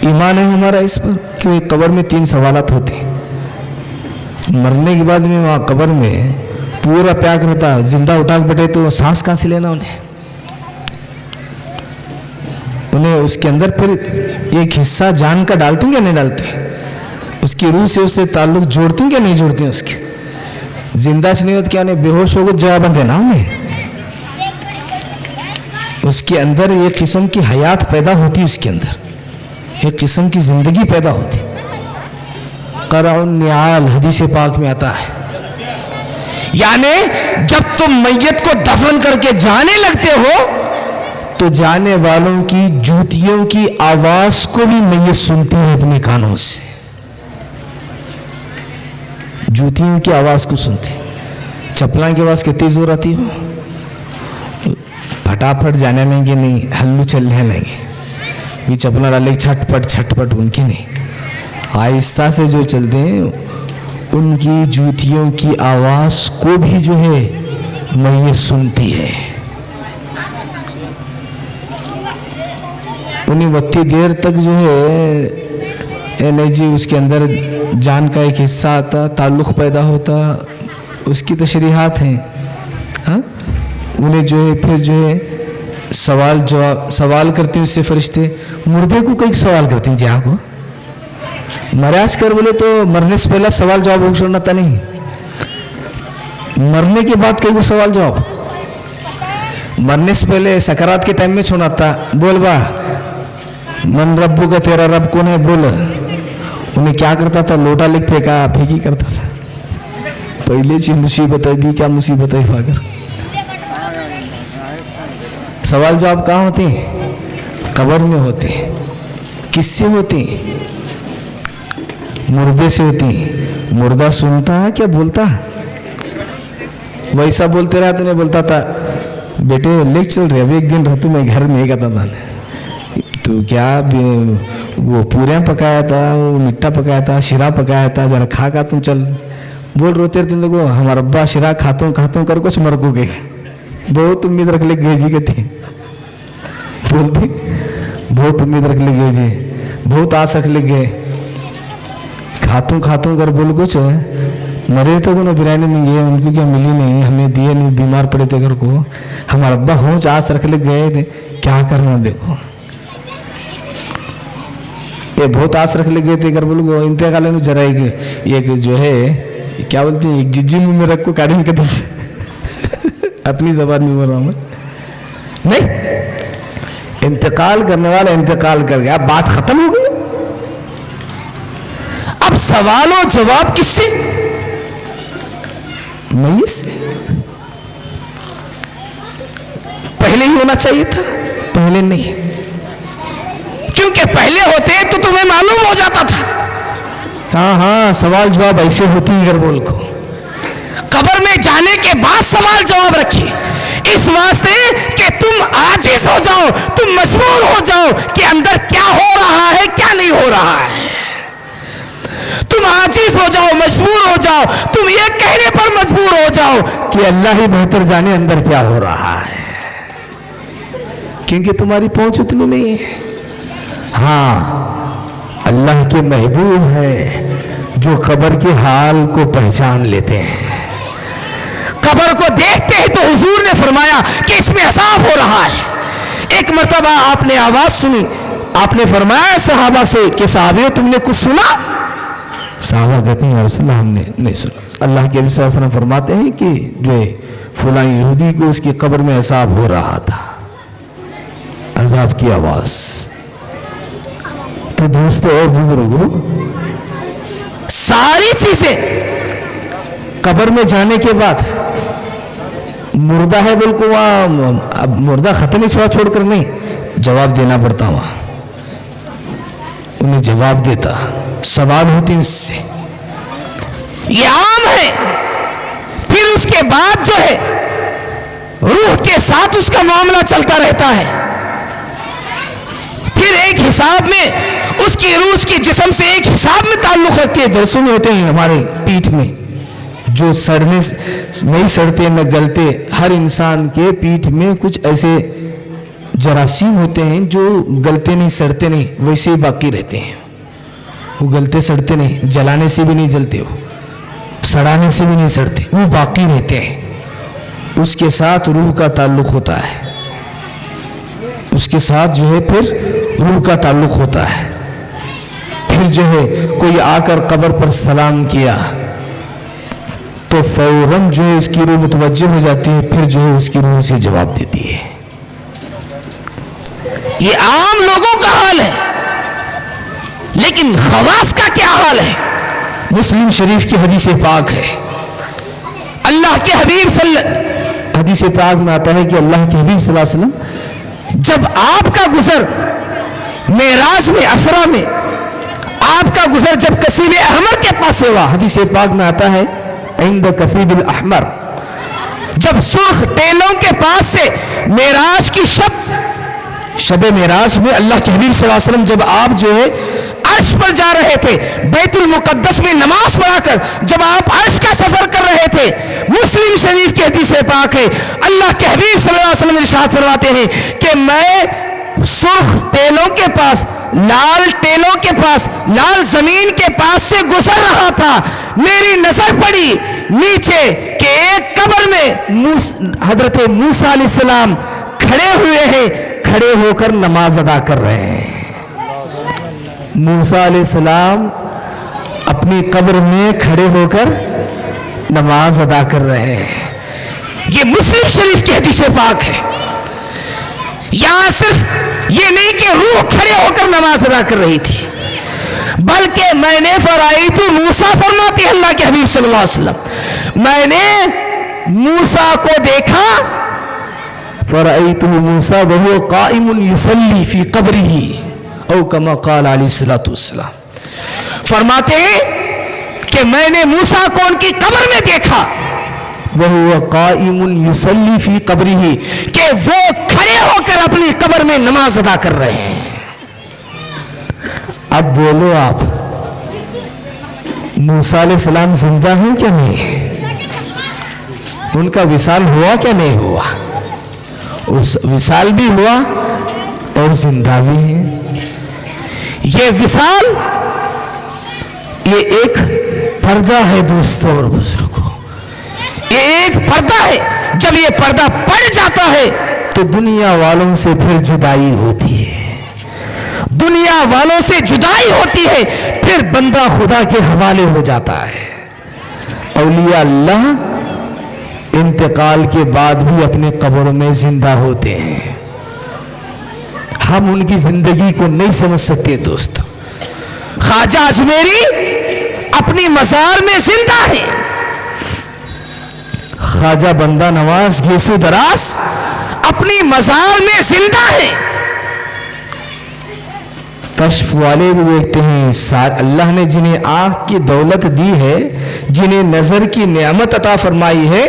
ایمان ہے ہمارا اس پر کہ وہ قبر میں 3 سوالات ہوتے ہیں. مرنے کے بعد میں وہاں قبر میں پورا پیاک رہتا, زندہ اٹھا کے بیٹھے تو سانس کہاں سے لینا انہیں اس کے اندر پھر ایک حصہ جان کا ڈالتے ہیں یا نہیں ڈالتے, اس کی روح سے اس سے تعلق جوڑتے ہیں یا نہیں جوڑتے ہیں. اس کے زندہ سے نہیں ہوتا کیا انہیں بے ہوش ہو کر جواب دینا انہیں. اس کے اندر ایک قسم کی حیات پیدا ہوتی, اس کے اندر ایک قسم کی زندگی پیدا ہوتی. قرع النعال حدیث پاک میں آتا ہے, یعنی جب تم میت کو دفن کر کے جانے لگتے ہو تو جانے والوں کی جوتیوں کی آواز کو بھی میت سنتی ہے اپنے کانوں سے. جوتیوں کی آواز کو سنتی, چپلاں کی آواز کتنی زور آتی ہو, پھٹافٹ جانے لیں گے نہیں, ہلو چلنے لیں گے, یہ چپلا ڈالے چھٹ پٹ ان کی نہیں, آہستہ سے جو چلتے ہیں ان کی جوتیوں کی آواز کو بھی جو ہے میت سنتی ہے. انہیں وقتی دیر تک جو ہے جی اس کے اندر جان کا ایک حصہ آتا, تعلق پیدا ہوتا, اس کی تشریحات ہیں. ہاں, انہیں جو ہے پھر جو ہے سوال کرتے ہیں اس سے فرشتے. مردے کو کوئی سوال کرتے ہیں, جی آپ کو مراج کر بولے تو مرنے سے پہلے سوال جواب ہو چھوڑنا تھا نہیں, مرنے کے بعد کئی کو سوال جواب. مرنے سے پہلے سکرات کے ٹائم میں چھوڑنا تھا, بول با من ربو کا, تیرا رب کون ہے بول. انہیں کیا کرتا تھا, لوٹا لکھ پھینکی کرتا تھا. پہلے چیز مصیبت ہے بھی کیا مصیبت ہے فاگر. سوال جواب کہاں ہوتے ہیں؟ قبر میں ہوتے ہیں. کس سے ہوتے ہیں؟ مردے سے ہوتے ہیں. مردہ سنتا ہے کیا بولتا ہے؟ ویسا بولتے رہا تو نہیں بولتا تھا بیٹے لے چل رہے, ابھی ایک دن رہتے میں گھر میں کہتا تھا تو کیا وہ پوریاں پکایا تھا, وہ مٹھا پکایا تھا, شیرہ پکایا تھا, ذرا کھا کا تم چل. بول روتے رہتے دیکھو ہمارا ابا شیرہ کھاتوں کر کچھ مر کو گئے, بہت امید رکھ لے گئے جی کہتے بولتے, بہت امید رکھ لے گئے جی, بہت آس رکھ لے گئے, کھاتوں کر بول کچھ مرے تک انہیں بریانی میں گئے, ان کو کیا ملی نہیں, ہمیں دیے نہیں, بیمار پڑے تھے گھر کو, ہمارا ابا ہونچ آس رکھ لے گئے تھے, کیا کرنا دیکھو. یہ بہت آس رکھ لے گئے تھے گھر بول کو انتقال میں ذرا ایک جو ہے کیا بولتے ہیں, ایک ججی میں رکھ کو کاڑی کہتے اپنی زبان میں بول رہا ہوں میں نہیں. انتقال کرنے والا انتقال کر گیا, بات ختم ہو گئی. سوال و جواب کس سے؟ میت سے. پہلے ہی ہونا چاہیے تھا. پہلے نہیں، کیونکہ پہلے ہوتے تو تمہیں معلوم ہو جاتا تھا. ہاں سوال جواب ایسے ہوتی ہیں گربول کو. قبر میں جانے کے بعد سوال جواب رکھیے، اس واسطے کہ تم عاجز ہو جاؤ، تم مجبور ہو جاؤ کہ اندر کیا ہو رہا ہے کیا نہیں ہو رہا ہے. تم عاجز ہو جاؤ، مجبور ہو جاؤ، تم یہ کہنے پر مجبور ہو جاؤ کہ اللہ ہی بہتر جانے اندر کیا ہو رہا ہے، کیونکہ تمہاری پہنچ اتنی نہیں ہے. ہاں اللہ کے محبوب ہیں جو قبر کے حال کو پہچان لیتے ہیں. قبر کو دیکھتے ہی تو حضور نے فرمایا کہ اس میں عذاب ہو رہا ہے. ایک مرتبہ آپ نے آواز سنی، آپ نے فرمایا صحابہ سے کہ صحابیوں تم نے کچھ سنا؟ صحابہ کہتے ہیں یا رسول اللہ ہم نے نہیں سنا. اللہ کے نبی صلی اللہ علیہ وسلم فرماتے ہیں کہ جو فلاں یہودی کو اس کی قبر میں عذاب ہو رہا تھا، عذاب کی آواز. تو دوستو اور بزرگوں، ساری چیزیں قبر میں جانے کے بعد مردہ ہے بالکل وہاں، اب مردہ ختم ہی چھوڑ کر نہیں، جواب دینا پڑتا وہاں. انہیں جواب دیتا، سوال ہوتے اس سے. یہ عام ہے. پھر اس کے بعد جو ہے روح کے ساتھ اس کا معاملہ چلتا رہتا ہے. پھر ایک حساب میں اس کی روح اس کی جسم سے ایک حساب میں تعلق رکھتے ہیں. جرسوم ہوتے ہیں ہمارے پیٹھ میں جو سڑنے نہیں سڑتے نہ گلتے. ہر انسان کے پیٹھ میں کچھ ایسے جراثیم ہوتے ہیں جو گلتے نہیں سڑتے نہیں، ویسے ہی باقی رہتے ہیں. وہ گلتے سڑتے نہیں، جلانے سے بھی نہیں جلتے، وہ سڑانے سے بھی نہیں سڑتے، وہ باقی رہتے ہیں. اس کے ساتھ روح کا تعلق ہوتا ہے، اس کے ساتھ جو ہے پھر روح کا تعلق ہوتا ہے. پھر جو ہے کوئی آ کر قبر پر سلام کیا تو فوراً جو ہے اس کی روح متوجہ ہو جاتی ہے، پھر جو ہے اس کی روح سے جواب دیتی ہے. یہ عام لوگوں کا حال ہے، لیکن خواص کا کیا حال ہے؟ مسلم شریف کی حدیث پاک ہے. اللہ کے حبیب حدیث پاک میں آتا ہے کہ اللہ کے حبیب صلی اللہ علیہ وسلم جب آپ کا گزر معراج میں، اسرا میں آپ کا گزر جب کثیب احمر کے پاس سے ہوا، حدیث پاک میں آتا ہے عند کثیب الاحمر، جب سرخ ٹیلوں کے پاس سے معراج کی شب معراج میں اللہ کے حبیب صلی اللہ علیہ وسلم جب آپ جو ہے عرش پر جا رہے تھے، بیت المقدس میں نماز پڑھا کر جب آپ عرش کا سفر کر رہے تھے، مسلم شریف کی حدیث پاک ہے، اللہ کے حبیب صلی اللہ علیہ وسلم ارشاد فرماتے ہیں کہ میں سرخ ٹیلوں کے پاس، لال ٹیلوں کے پاس، لال زمین کے پاس سے گزر رہا تھا. میری نظر پڑی نیچے کہ ایک قبر میں حضرت موسیٰ علیہ السلام کھڑے ہوئے ہیں، کھڑے ہو کر نماز ادا کر رہے ہیں. موسیٰ علیہ السلام اپنی قبر میں کھڑے ہو کر نماز ادا کر رہے ہیں. یہ مسلم شریف کی حدیث پاک ہے. یہاں صرف یہ نہیں کہ روح کھڑے ہو کر نماز ادا کر رہی تھی، بلکہ میں نے فرائیت موسیٰ فرماتے اللہ کے حبیب صلی اللہ علیہ وسلم، میں نے موسیٰ کو دیکھا، فرأیت موسیٰ وہو قائم یصلی فی قبرہ او کما قال علیہ الصلوۃ والسلام. فرماتے ہیں کہ میں نے موسیٰ کو ان کی قبر میں دیکھا، وہو قائم یصلی فی قبرہ، کہ وہ کھڑے ہو کر اپنی قبر میں نماز ادا کر رہے ہیں. اب بولو آپ، موسیٰ علیہ السلام زندہ ہیں کیا نہیں؟ ان کا وصال ہوا کیا نہیں ہوا؟ وصال بھی ہوا اور زندہ بھی ہیں. یہ وصال یہ ایک پردہ ہے دوستوں اور بزرگوں، یہ ایک پردہ ہے. جب یہ پردہ پڑ جاتا ہے تو دنیا والوں سے پھر جدائی ہوتی ہے. دنیا والوں سے جدائی ہوتی ہے، پھر بندہ خدا کے حوالے ہو جاتا ہے. اولیاء اللہ انتقال کے بعد بھی اپنے قبروں میں زندہ ہوتے ہیں. ہم ان کی زندگی کو نہیں سمجھ سکتے دوست. خواجہ اجمیری اپنی مزار میں زندہ ہیں. خواجہ بندہ نواز گیسو دراز اپنی مزار میں زندہ ہیں. کشف والے بھی دیکھتے ہیں اللہ نے جنہیں آنکھ کی دولت دی ہے, جنہیں نظر کی نعمت عطا فرمائی ہے,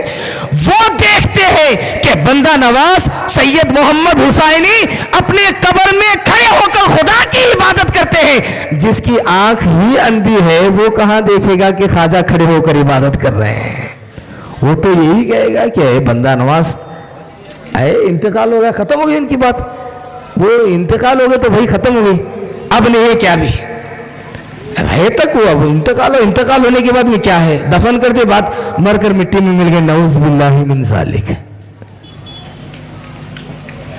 وہ دیکھتے ہیں کہ بندہ نواز سید محمد حسینی اپنے قبر میں کھڑے ہو کر خدا کی عبادت کرتے ہیں. جس کی آنکھ ہی اندھی ہے وہ کہاں دیکھے گا کہ خواجہ کھڑے ہو کر عبادت کر رہے ہیں؟ وہ تو یہی کہے گا کہ اے بندہ نواز, اے انتقال ہو گیا, ختم ہو گئی ان کی بات. وہ انتقال ہو گئے تو بھائی ختم ہو گئی, اب نہیں ہے کیا بھی ہے تک ہوا. وہ انتقال ہونے کے بعد میں کیا ہے؟ دفن کر دے, بات مر کر مٹی میں مل گئے, نعوذ باللہ من ذالک.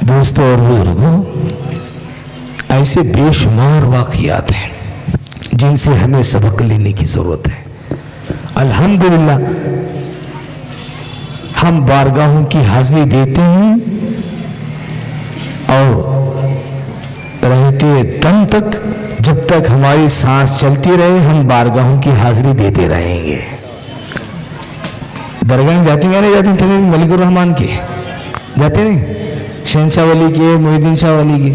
دوستو اور بزرگوں, ایسے بے شمار واقعات ہیں جن سے ہمیں سبق لینے کی ضرورت ہے. الحمدللہ ہم بارگاہوں کی حاضری دیتے ہیں اور رہتے دم تک, جب تک ہماری سانس چلتی رہے, ہم بارگاہوں کی حاضری دیتے رہیں گے. درگاہیں جاتی ہیں نہیں جاتی تھے ملک الرحمان کے جاتے نہیں, شہنشاہ ولی کے, محی الدین شاہ ولی کے.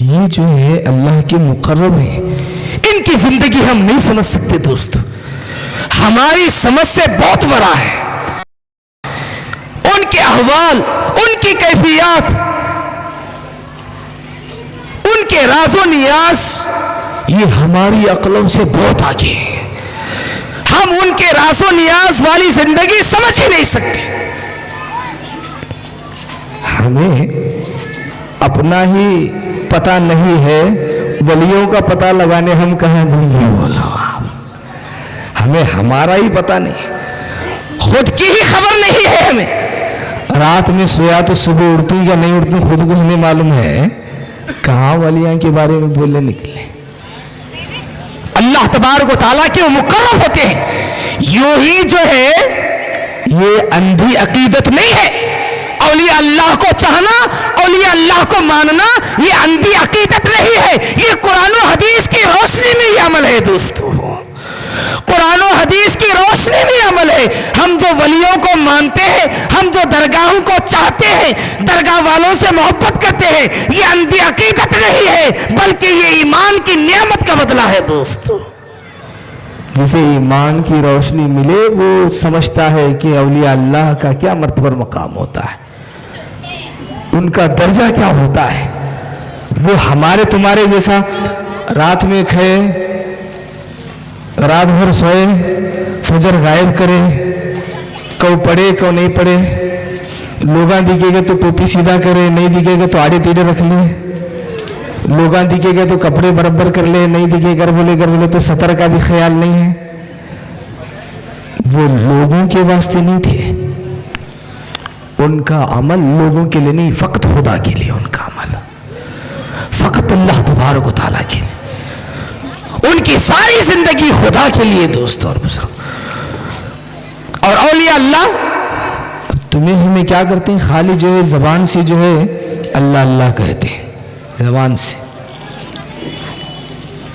یہ جو ہے اللہ کے مقرب ہیں, ان کی زندگی ہم نہیں سمجھ سکتے دوست, ہماری سمجھ سے بہت بڑا ہے. ان کے احوال, ان کی کیفیات, ان کے راز و نیاز, یہ ہماری عقلوں سے بہت آگے ہے. ہم ان کے راز و نیاز والی زندگی سمجھ ہی نہیں سکتے. ہمیں اپنا ہی پتہ نہیں ہے, ولیوں کا پتہ لگانے ہم کہاں جائیں گے؟ ہمیں ہمارا ہی پتہ نہیں, خود کی ہی خبر نہیں ہے ہمیں. رات میں سویا تو صبح اٹھتوں یا نہیں اٹھتوں خود کچھ نہیں معلوم ہے, کہاں ولیاں کے بارے میں بولنے نکلے. اللہ تبارک و تعالیٰ کے وہ مقرب ہوتے ہیں. یوں ہی جو ہے یہ اندھی عقیدت نہیں ہے. اولیاء اللہ کو چاہنا, اولیاء اللہ کو ماننا, یہ اندھی عقیدت نہیں ہے. یہ قرآن و حدیث کی روشنی میں یہ عمل ہے دوستو, قرآن و حدیث کی روشنی میں عمل ہے. ہم جو ولیوں کو مانتے ہیں, ہم جو درگاہوں کو چاہتے ہیں, درگاہ والوں سے محبت کرتے ہیں, یہ اندھی عقیدت نہیں ہے بلکہ یہ ایمان کی نعمت کا بدلہ ہے دوستو. جسے ایمان کی روشنی ملے وہ سمجھتا ہے کہ اولیاء اللہ کا کیا مرتبہ مقام ہوتا ہے, ان کا درجہ کیا ہوتا ہے. وہ ہمارے تمہارے جیسا رات میں کھائے, رات بھر سوئے, فجر غائب کرے, کو پڑھے کو نہیں پڑھے, لوگاں دکھے گا تو ٹوپی سیدھا کرے, نہیں دکھے گا تو آڑے تیڑے رکھ لے, لوگاں دکھے گا تو کپڑے برابر کر لے, نہیں دکھے کر بولے تو سطر کا بھی خیال نہیں ہے. وہ لوگوں کے واسطے نہیں تھے, ان کا عمل لوگوں کے لیے نہیں, فقط خدا کے لیے ان کا عمل, فقط اللہ تبارک و تعالیٰ کے لیے. ان کی ساری زندگی خدا کے لیے دوست اور بزرگ. اور اولیاء اللہ تمہیں ہمیں کیا کرتے ہیں, خالی جو ہے زبان سے جو ہے اللہ اللہ کہتے ہیں, زبان سے,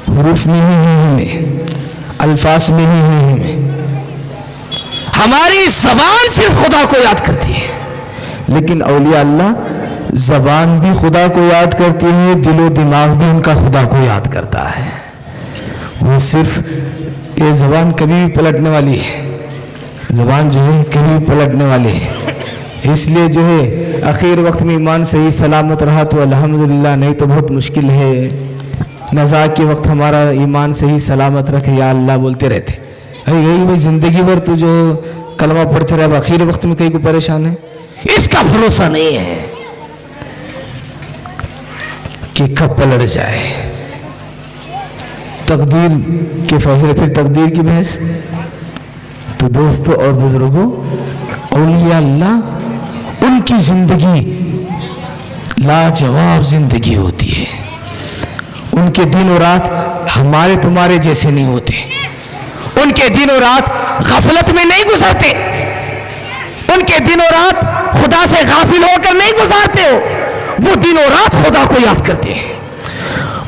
حروف میں ہی ہیں ہمیں, الفاظ میں ہی ہیں ہمیں, ہماری زبان صرف خدا کو یاد کرتی ہے. لیکن اولیاء اللہ زبان بھی خدا کو یاد کرتی ہے, دل و دماغ بھی ان کا خدا کو یاد کرتا ہے. وہ صرف یہ زبان کبھی بھی پلٹنے والی ہے, زبان جو ہے کبھی بھی پلٹنے والی ہے. اس لیے جو ہے اخیر وقت میں ایمان صحیح سلامت رہا تو الحمدللہ, نہیں تو بہت مشکل ہے. نزاع کے وقت ہمارا ایمان صحیح سلامت رکھے یا اللہ بولتے رہتے, یہی بھائی زندگی بھر تو جو کلمہ پڑھتے رہے, اب اخیر وقت میں کہیں کو پریشان ہے, اس کا بھروسہ نہیں ہے کہ کب پلٹ جائے. تقدیر کے فیصلے, پھر تقدیر کی بحث. تو دوستو اور بزرگوں, اولیاء اللہ ان کی زندگی لاجواب زندگی ہوتی ہے. ان کے دن و رات ہمارے تمہارے جیسے نہیں ہوتے. ان کے دن و رات غفلت میں نہیں گزرتے, ان کے دن و رات خدا سے غافل ہو کر نہیں گزارتے ہو. وہ دن و رات خدا کو یاد کرتے ہیں,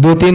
2-3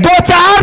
2-4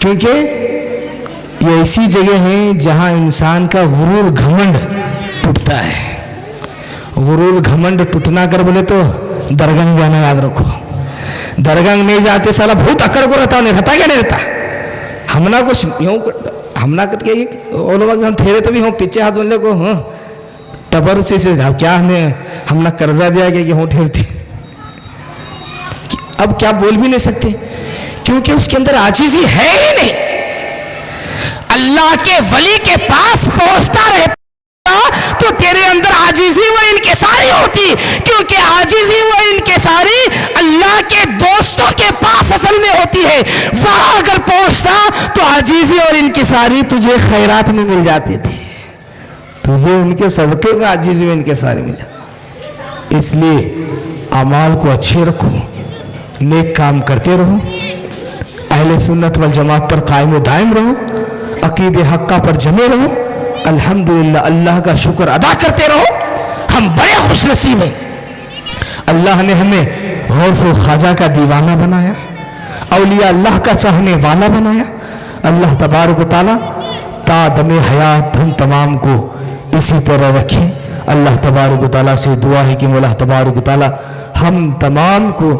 کیونکہ یہ ایسی جگہ ہیں جہاں انسان کا غرور گھمنڈ ٹوٹتا ہے. غرور گھمنڈ ٹوٹنا کر بولے تو درگنگ جانا یاد رکھو. درگنگ نہیں جاتے سالا بہت اکڑ کو رہتا نہیں رہتا کیا نہیں رہتا. ہم نہ کچھ یوں ہم نہ کہتے علماء ہم ٹھہرے تبھی ہوں پیچھے ہاتھ بولنے کو ہاں تبر سے کیا ہم نہ قرضہ دیا گیا کہ ہوں ٹھہرتی. اب کیا بول بھی نہیں سکتے کیونکہ اس کے اندر عاجزی ہے ہی نہیں. اللہ کے ولی کے پاس پہنچتا رہتا تو تیرے اندر عاجزی و انکساری ہوتی, کیونکہ عاجزی و انکساری اللہ کے دوستوں کے پاس اصل میں ہوتی ہے. وہاں اگر پہنچتا تو عاجزی اور انکساری تجھے خیرات میں مل جاتی تھی, تجھے ان کے صدقے میں عاجزی و انکساری ملا. اس لیے اعمال کو اچھے رکھو, نیک کام کرتے رہو, اہل سنت والجماعت پر قائم و دائم رہو, عقید حقہ پر جمے رہو, الحمدللہ اللہ کا شکر ادا کرتے رہو. ہم بڑے خوش نصیب ہیں. اللہ نے ہمیں غوث و خواجہ کا دیوانہ بنایا, اولیاء اللہ کا چاہنے والا بنایا. اللہ تبارک و تعالیٰ تا دم حیات ہم تمام کو اسی طرح رکھے. اللہ تبارک و تعالیٰ سے دعا ہے کہ مولا تبارک و تعالیٰ ہم تمام کو